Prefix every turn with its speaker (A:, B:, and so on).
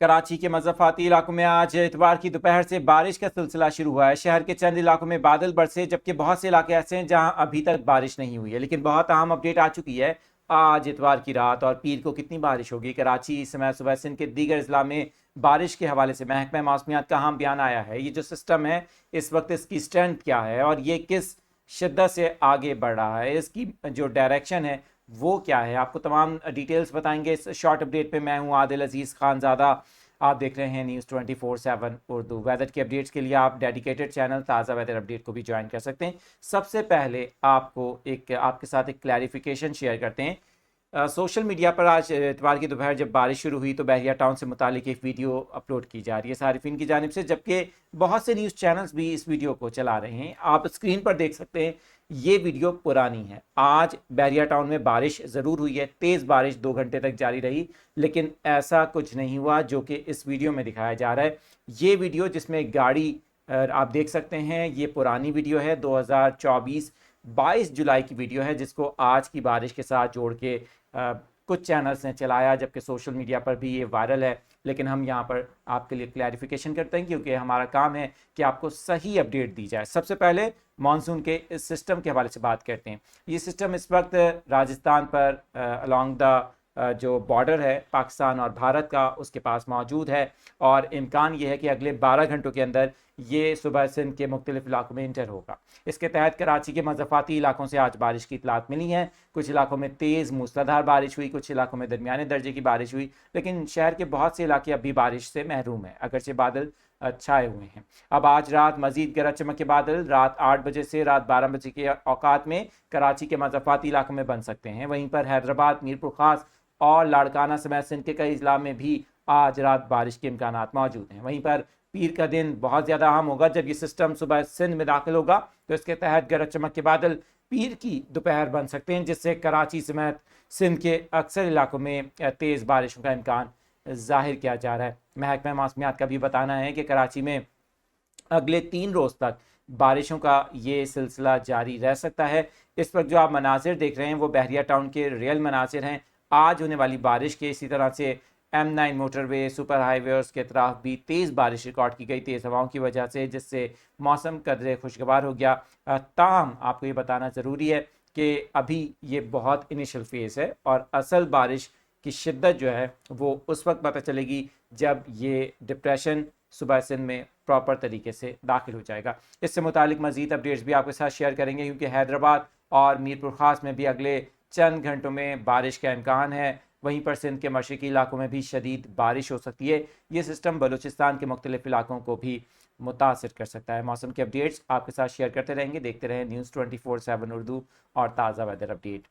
A: कराची के मज़ाफ़ाती इलाकों में आज इतवार की दोपहर से बारिश का सिलसिला शुरू हुआ है। शहर के चंद इलाकों में बादल बरसे, जबकि बहुत से इलाके ऐसे हैं जहां अभी तक बारिश नहीं हुई है। लेकिन बहुत अहम अपडेट आ चुकी है। आज इतवार की रात और पीर को कितनी बारिश होगी। कराची इस समय सुबह सिंध के दीगर अजला में बारिश के हवाले से महकमा मौसमियात का अहम बयान आया है। ये जो सिस्टम है, इस वक्त इसकी स्ट्रेंथ क्या है और ये किस शिद्दत से आगे बढ़ रहा है, इसकी जो डायरेक्शन है वो क्या है, आपको तमाम डिटेल्स बताएंगे इस शॉर्ट अपडेट पे। मैं हूं आदिल अजीज़ खानज़ादा, आप देख रहे हैं न्यूज़ 24/7 उर्दू। वेदर के अपडेट्स के लिए आप डेडिकेटेड चैनल ताज़ा वेदर अपडेट को भी ज्वाइन कर सकते हैं। सबसे पहले आपके साथ एक क्लैरिफिकेशन शेयर करते हैं। सोशल मीडिया पर आज इतवार की दोपहर जब बारिश शुरू हुई तो बहरिया टाउन से मुतालिक एक वीडियो अपलोड की जा रही है सारिफिन की जानिब से, जबकि बहुत से न्यूज़ चैनल्स भी इस वीडियो को चला रहे हैं। आप स्क्रीन पर देख सकते हैं, ये वीडियो पुरानी है। आज बहरिया टाउन में बारिश ज़रूर हुई है, तेज़ बारिश 2 घंटे तक जारी रही, लेकिन ऐसा कुछ नहीं हुआ जो कि इस वीडियो में दिखाया जा रहा है। ये वीडियो जिसमें गाड़ी आप देख सकते हैं, ये पुरानी वीडियो है, 2024 22 जुलाई की वीडियो है, जिसको आज की बारिश के साथ जोड़ के कुछ चैनल्स ने चलाया, जबकि सोशल मीडिया पर भी ये वायरल है। लेकिन हम यहाँ पर आपके लिए क्लैरिफिकेशन करते हैं, क्योंकि हमारा काम है कि आपको सही अपडेट दी जाए। सबसे पहले मानसून के इस सिस्टम के हवाले से बात करते हैं। ये सिस्टम इस वक्त राजस्थान पर अलॉन्ग द जो बॉर्डर है पाकिस्तान और भारत का, उसके पास मौजूद है, और इम्कान ये है कि अगले 12 घंटों के अंदर ये सुबह सिंध के मुख्तलिफ इलाकों में इंटर होगा। इसके तहत कराची के मज़ाफ़ाती इलाकों से आज बारिश की इतलात मिली हैं। कुछ इलाकों में तेज़ मूसलाधार बारिश हुई, कुछ इलाकों में दरमियाने दर्जे की बारिश हुई, लेकिन शहर के बहुत से इलाके अभी बारिश से महरूम हैं, अगरचे बादल छाए हुए हैं। अब आज रात मजीद गरज चमक के बादल रात 8 बजे से रात 12 बजे के औकात में कराची के मज़ाफ़ाती इलाकों में बन सकते हैं। वहीं पर हैदराबाद, मीरपुर खास और लाड़काना समेत सिंध के कई इजला में भी आज रात बारिश के इम्कानात मौजूद हैं। वहीं पर पीर का दिन बहुत ज़्यादा अहम होगा। जब ये सिस्टम सुबह सिंध में दाखिल होगा तो इसके तहत गरज चमक के बादल पीर की दोपहर बन सकते हैं, जिससे कराची समेत सिंध के अक्सर इलाकों में तेज़ बारिशों का इम्कान जाहिर किया जा रहा है। महकमा मौसमियात का भी बताना है कि कराची में अगले 3 रोज़ तक बारिशों का ये सिलसिला जारी रह सकता है। इस वक्त जो आप मनाजिर देख रहे हैं वो बहरिया टाउन के रियल मनाजिर हैं। आज होने वाली बारिश के, इसी तरह से M9 मोटरवे, सुपर हाईवे और उसके अतराफ भी तेज़ बारिश रिकॉर्ड की गई तेज़ हवाओं की वजह से, जिससे मौसम कदरे खुशगवार हो गया। ताहम आपको ये बताना ज़रूरी है कि अभी ये बहुत इनिशियल फेज़ है और असल बारिश की शिद्दत जो है वो उस वक्त पता चलेगी जब ये डिप्रेशन सुबह सिंध में प्रॉपर तरीके से दाखिल हो जाएगा। इससे मुतालिक मज़ीद अपडेट्स भी आपके साथ शेयर करेंगे, क्योंकि हैदराबाद और मीरपुर खास में भी अगले चंद घंटों में बारिश का इम्कान है। वहीं पर सिंध के मशरकी इलाकों में भी शदीद बारिश हो सकती है। ये सिस्टम बलूचिस्तान के मुख्तलिफ इलाकों को भी मुतासर कर सकता है। मौसम के अपडेट्स आपके साथ शेयर करते रहेंगे। देखते रहें न्यूज़ 24/7 उर्दू और ताज़ा वेदर अपडेट।